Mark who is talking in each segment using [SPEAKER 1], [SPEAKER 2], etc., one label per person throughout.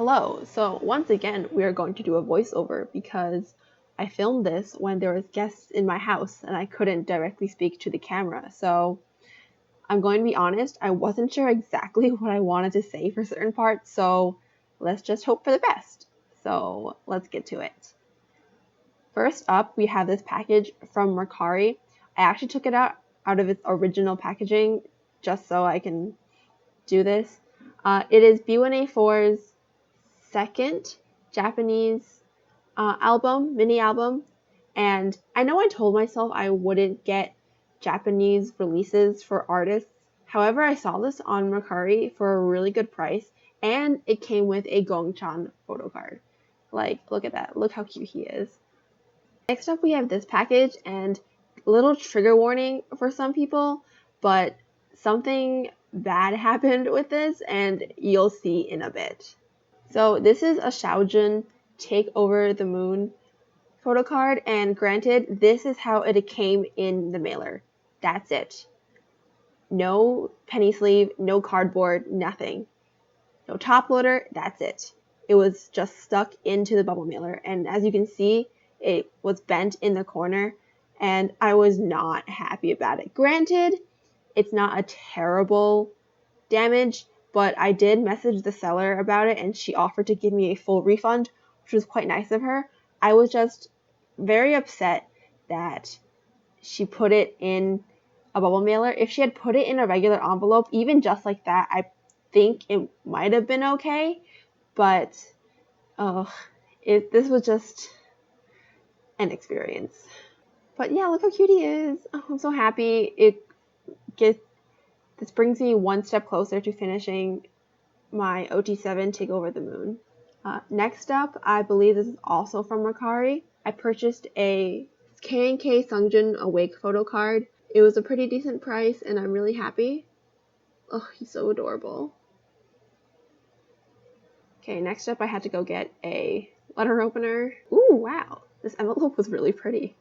[SPEAKER 1] Hello. So once again, we are going to do a voiceover because I filmed this when there was guests in my house and I couldn't directly speak to the camera. So I'm going to be honest, I wasn't sure exactly what I wanted to say for certain parts, so let's just hope for the best. So let's get to it. First up, we have this package from Mercari. I actually took it out of its original packaging just so I can do this. It is B1A4's second Japanese mini album, and I know I told myself I wouldn't get Japanese releases for artists. However, I saw this on Mercari for a really good price, and it came with a Gongchan photo card. Like, look at that. Look how cute he is. Next up, we have this package, and little trigger warning for some people, but something bad happened with this, and you'll see in a bit. So this is a Xiaojun Take Over the Moon photo card, and granted, this is how it came in the mailer. That's it. No penny sleeve, no cardboard, nothing. No top loader, that's it. It was just stuck into the bubble mailer, and as you can see, it was bent in the corner, and I was not happy about it. Granted, it's not a terrible damage, but I did message the seller about it and she offered to give me a full refund, which was quite nice of her. I was just very upset that she put it in a bubble mailer. If she had put it in a regular envelope, even just like that, I think it might have been okay, but this was just an experience. But yeah, look how cute he is. Oh, I'm so happy. This brings me one step closer to finishing my OT7 Take Over the Moon. Next up, I believe this is also from Mercari. I purchased a K&K Sungjun Awake photo card. It was a pretty decent price and I'm really happy. Oh, he's so adorable. Okay, next up I had to go get a letter opener. Ooh, wow. This envelope was really pretty.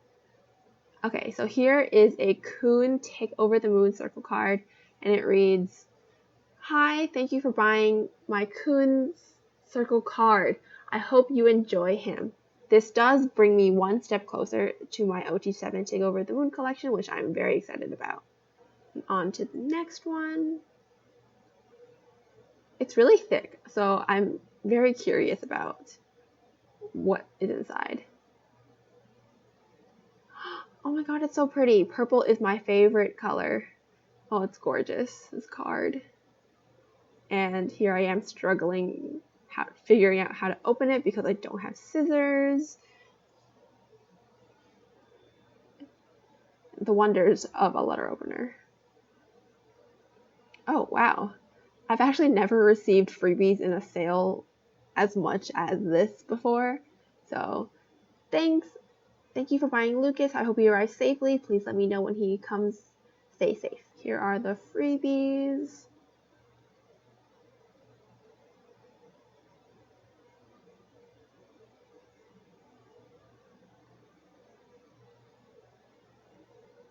[SPEAKER 1] Okay, so here is a Kun Take Over the Moon circle card, and it reads, "Hi, thank you for buying my Kun's circle card. I hope you enjoy him." This does bring me one step closer to my OT7 Take Over the Moon collection, which I'm very excited about. And on to the next one. It's really thick, so I'm very curious about what is inside. Oh my god, it's so pretty. Purple is my favorite color. Oh, it's gorgeous, this card. And here I am struggling figuring out how to open it because I don't have scissors. The wonders of a letter opener. Oh, wow. I've actually never received freebies in a sale as much as this before. So, thanks. Thank you for buying Lucas. I hope he arrives safely. Please let me know when he comes. Stay safe. Here are the freebies.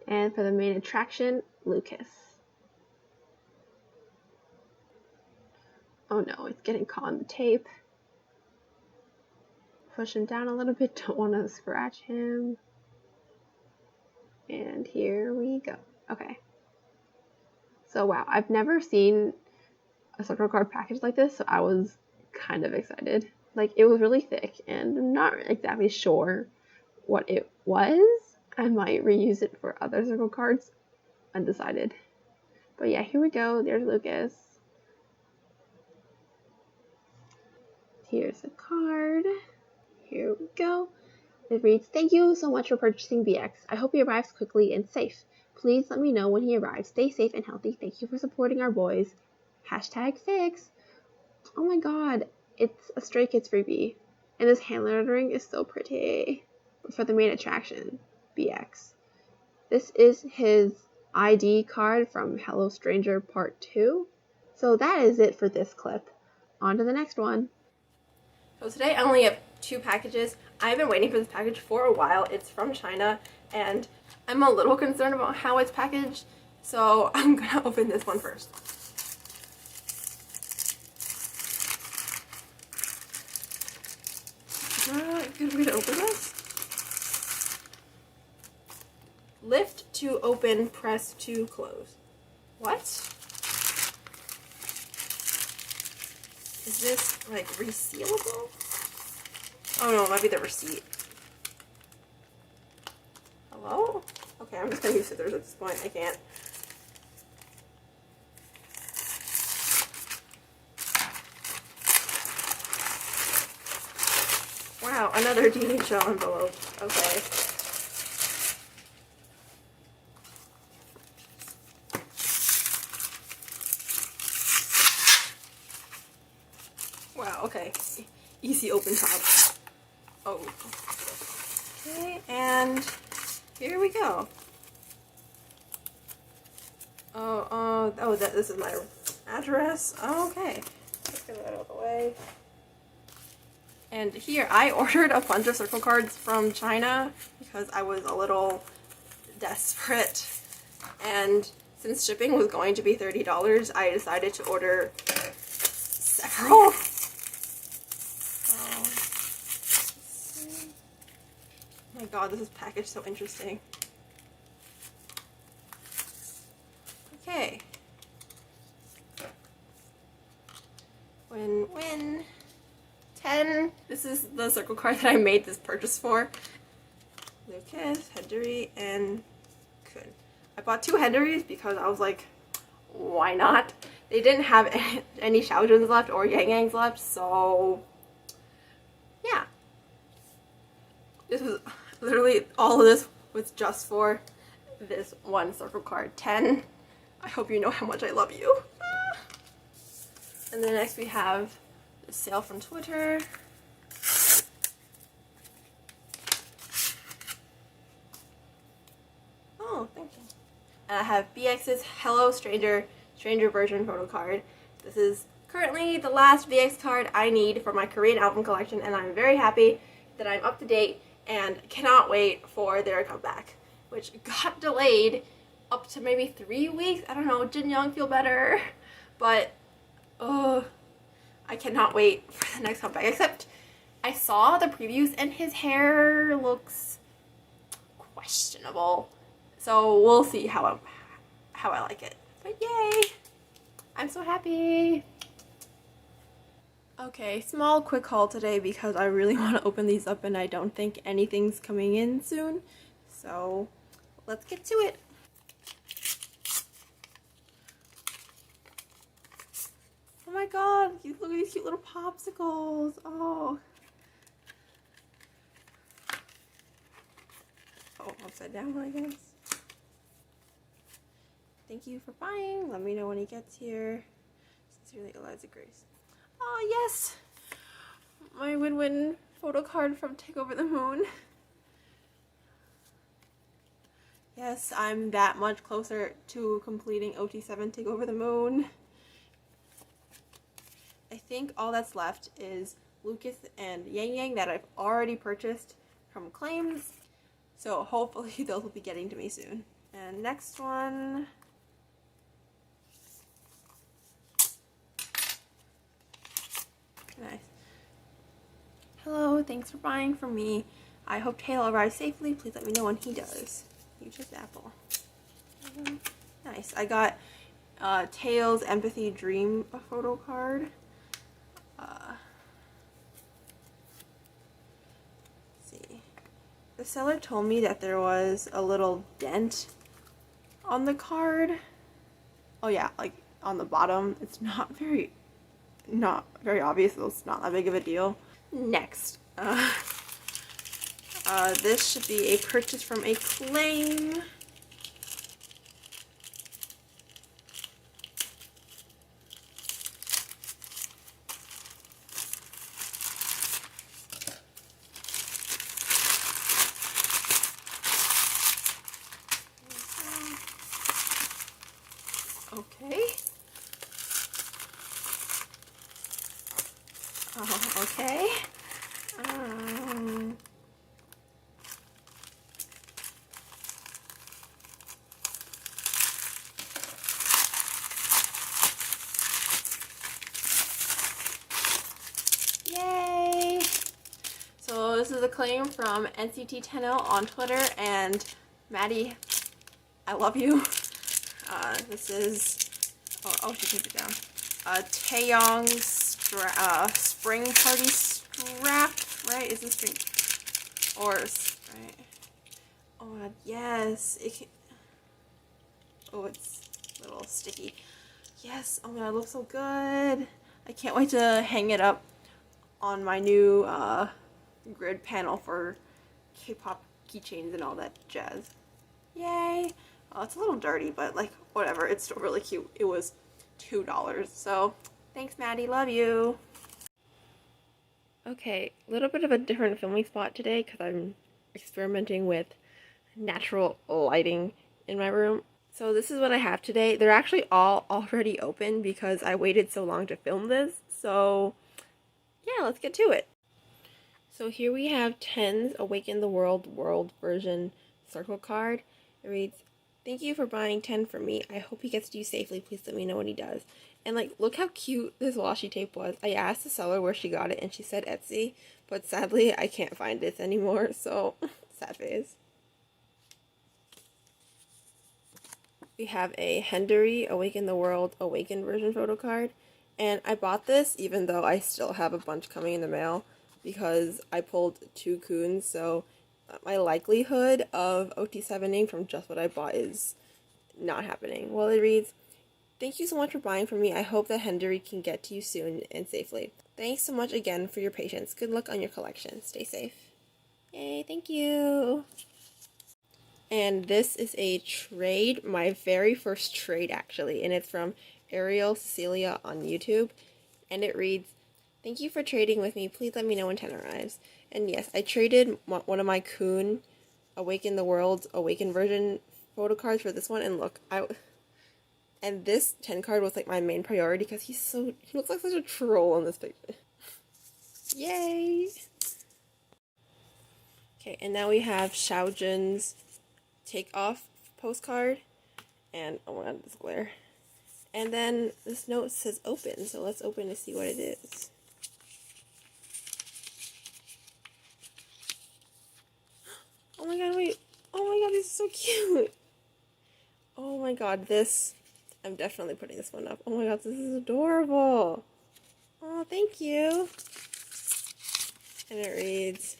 [SPEAKER 1] And for the main attraction, Lucas. Oh no, it's getting caught on the tape. Push him down a little bit, don't want to scratch him. And here we go. Okay. So wow, I've never seen a circle card package like this, so I was kind of excited. Like, it was really thick, and I'm not exactly sure what it was. I might reuse it for other circle cards. Undecided. But yeah, here we go. There's Lucas. Here's the card. Here we go. It reads, "Thank you so much for purchasing BX. I hope he arrives quickly and safe. Please let me know when he arrives. Stay safe and healthy. Thank you for supporting our boys. #fix." Oh my god, it's a Stray Kids freebie. And this hand lettering is so pretty. For the main attraction, BX. This is his ID card from Hello Stranger Part 2. So that is it for this clip. On to the next one.
[SPEAKER 2] So today I only have 2 packages. I've been waiting for this package for a while. It's from China and I'm a little concerned about how it's packaged, so I'm gonna open this one first. good way to open this? Lift to open, press to close. What? Is this like resealable? Oh no, it might be the receipt. Hello? Okay, I'm just gonna use scissors at this point. I can't. Wow, another DHL envelope. Okay. Wow, okay. Easy open top. Oh. Okay, and here we go. Oh, this is my address. Oh, okay. Let's get that out of the way. And here, I ordered a bunch of circle cards from China because I was a little desperate. And since shipping was going to be $30, I decided to order several. Oh my god, this is packaged so interesting. Okay. Win-win. 10. This is the circle card that I made this purchase for. Lucas, Heddery, and Kun. I bought 2 Hedderys because I was like, why not? They didn't have any Xiaojuns left or Yang Yangs left, so yeah. This was literally, all of this was just for this one circle card. 10. I hope you know how much I love you. And then next we have the sale from Twitter. Oh, thank you. And I have BX's Hello Stranger version photo card. This is currently the last VX card I need for my Korean album collection, and I'm very happy that I'm up to date and cannot wait for their comeback, which got delayed up to maybe 3 weeks. I don't know, Jin Young feel better, but I cannot wait for the next comeback. Except I saw the previews and his hair looks questionable, so we'll see how I like it. But yay! I'm so happy. Okay, small quick haul today because I really want to open these up and I don't think anything's coming in soon. So let's get to it. Oh my god, look at these cute little popsicles. Oh, upside down, I guess. Thank you for buying. Let me know when he gets here. Sincerely, Eliza Grace. Oh yes, my win-win photo card from Take Over the Moon. Yes, I'm that much closer to completing OT7 Take Over the Moon. I think all that's left is Lucas and Yang Yang that I've already purchased from claims. So hopefully those will be getting to me soon. And next one. Nice. Hello, thanks for buying from me. I hope Tail arrives safely. Please let me know when he does. You chose Apple. Nice. I got Tail's Empathy Dream photo card. Let's see. The seller told me that there was a little dent on the card. Oh yeah, like on the bottom. It's not very obvious, so it's not that big of a deal. Next, this should be a purchase from a claim. Okay. Oh, okay. claim from NCT10L on Twitter, and Maddie, I love you. This is, she took it down. Taeyong's spring party strap, right? Is this spring? Or, right? Oh my god, yes. Oh, it's a little sticky. Yes, oh my god, it looks so good. I can't wait to hang it up on my new grid panel for K-pop keychains and all that jazz. Yay! Oh, it's a little dirty, but like, whatever, it's still really cute. It was $2, so thanks, Maddie, love you. Okay, a little bit of a different filming spot today because I'm experimenting with natural lighting in my room. So this is what I have today. They're actually all already open because I waited so long to film this. So yeah, let's get to it. So here we have 10's Awaken the World version circle card. It reads, "Thank you for buying 10 for me. I hope he gets to you safely. Please let me know when he does." And like, look how cute this washi tape was. I asked the seller where she got it and she said Etsy, but sadly I can't find this anymore, so sad face. We have a Hendery Awaken the World Awaken version photo card. And I bought this even though I still have a bunch coming in the mail because I pulled 2 coons, so my likelihood of OT7ing from just what I bought is not happening. Well, it reads, "Thank you so much for buying from me. I hope that Hendery can get to you soon and safely. Thanks so much again for your patience. Good luck on your collection. Stay safe." Yay, thank you. And this is a trade, my very first trade actually, and it's from Ariel Cecilia on YouTube, and it reads, "Thank you for trading with me. Please let me know when 10 arrives." And yes, I traded one of my Kun Awaken the World Awaken version photo cards for this one, and look, and this 10 card was like my main priority because he looks like such a troll on this picture. Yay! Okay, and now we have Xiaojun's Takeoff postcard, and oh my god, this glare. And then this note says open, so let's open to see what it is. Oh my god, wait. Oh my god, this is so cute. Oh my god, I'm definitely putting this one up. Oh my god, this is adorable. Oh, thank you. And it reads,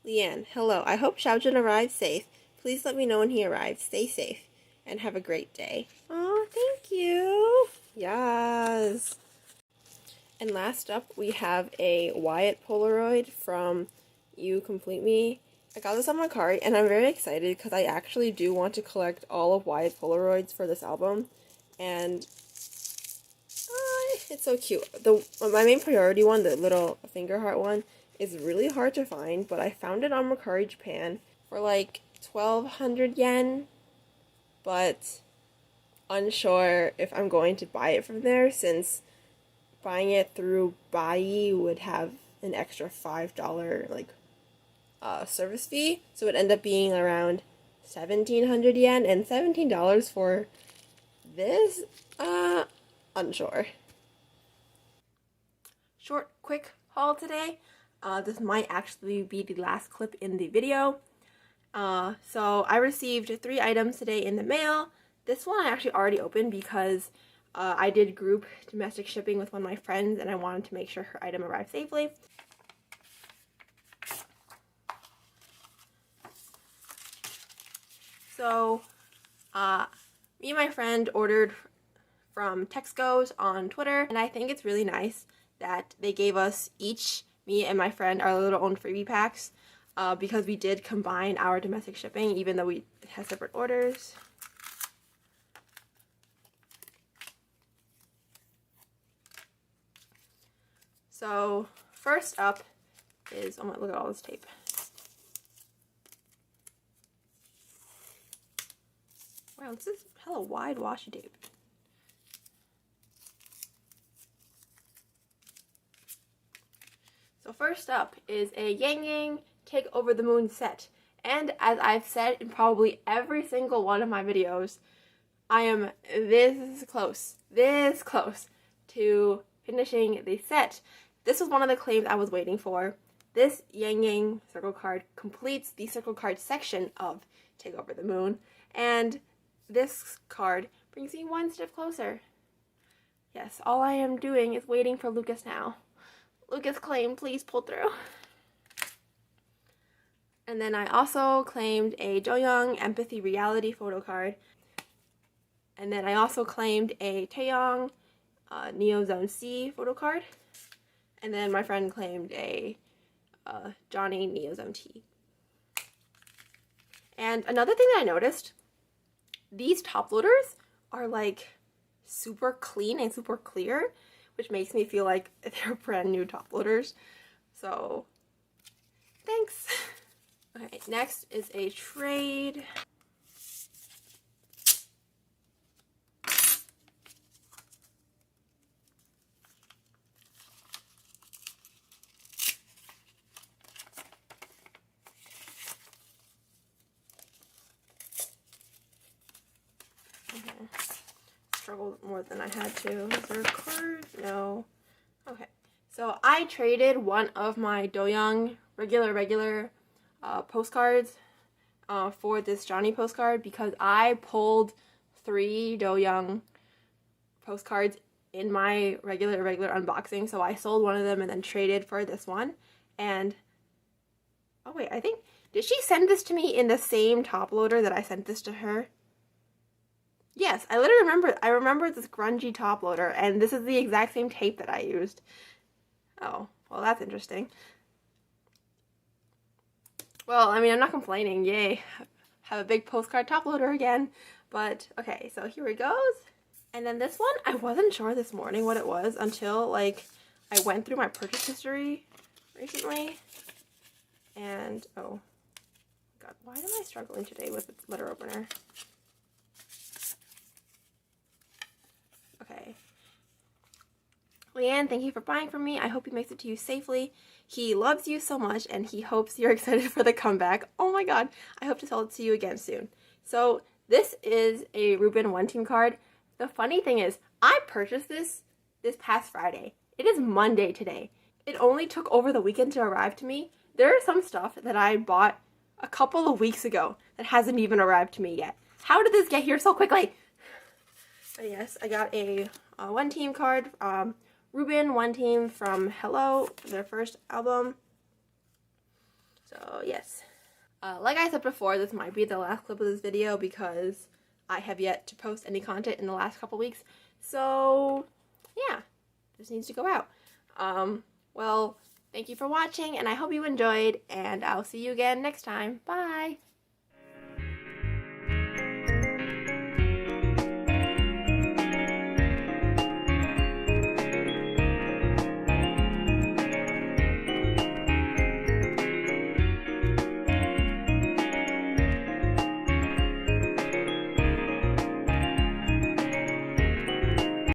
[SPEAKER 2] "Leanne, hello. I hope Xiaojun arrives safe. Please let me know when he arrives. Stay safe and have a great day." Oh, thank you. Yes. And last up, we have a Wyatt Polaroid from You Complete Me. I got this on my card, and I'm very excited because I actually do want to collect all of Wyatt Polaroids for this album. And it's so cute. My main priority one, the little finger heart one, is really hard to find, but I found it on Mercari Japan for like 1,200 yen, but unsure if I'm going to buy it from there since buying it through VIEN would have an extra $5 service fee, so it would end up being around 1,700 yen, and $17 for this, unsure. Short, quick haul today. This might actually be the last clip in the video. So I received 3 items today in the mail. This one I actually already opened because I did group domestic shipping with one of my friends and I wanted to make sure her item arrived safely. So me and my friend ordered from Texco's on Twitter, and I think it's really nice that they gave us each, me and my friend, our little own freebie packs because we did combine our domestic shipping even though we had separate orders. So first up is, oh my, look at all this tape. Wow, this is hella wide washi tape. So first up is a Yang Yang Take Over the Moon set. And as I've said in probably every single one of my videos, I am this close to finishing the set. This was one of the claims I was waiting for. this Yang Yang circle card completes the circle card section of Take Over the Moon, and this card brings me one step closer. Yes, all I am doing is waiting for Lucas now. Lucas claimed, please pull through. And then I also claimed a Joyoung Empathy Reality photo card. And then I also claimed a Taeyong Neo Zone C photo card. And then my friend claimed a Johnny Neo Zone T. And another thing that I noticed, these top loaders are like super clean and super clear, which makes me feel like they're brand new top loaders. So, thanks. Okay, next is a trade. Okay. Struggled more than I had to. Is there a card? No. Okay. So I traded one of my Doyoung regular postcards for this Johnny postcard because I pulled 3 Doyoung postcards in my regular unboxing. So I sold one of them and then traded for this one. And oh wait, I think, did she send this to me in the same top loader that I sent this to her? Yes, I literally remember this grungy top loader, and this is the exact same tape that I used. Oh, well, that's interesting. Well, I mean, I'm not complaining. Yay. Have a big postcard top loader again. But, okay, so here it goes. And then this one, I wasn't sure this morning what it was until, like, I went through my purchase history recently. And, oh, God, why am I struggling today with the letter opener? Okay. VIEN, thank you for buying from me. I hope he makes it to you safely. He loves you so much, and he hopes you're excited for the comeback. Oh my god, I hope to sell it to you again soon. So this is a Rubin One Team card. The funny thing is, I purchased this past Friday. It is Monday today. It only took over the weekend to arrive to me. There is some stuff that I bought a couple of weeks ago that hasn't even arrived to me yet. How did this get here so quickly? But yes, I got a One Team card. Rubin One Team from Hello, their first album. So yes. Like I said before, this might be the last clip of this video because I have yet to post any content in the last couple weeks. So yeah, this needs to go out. Well, thank you for watching, and I hope you enjoyed, and I'll see you again next time. Bye!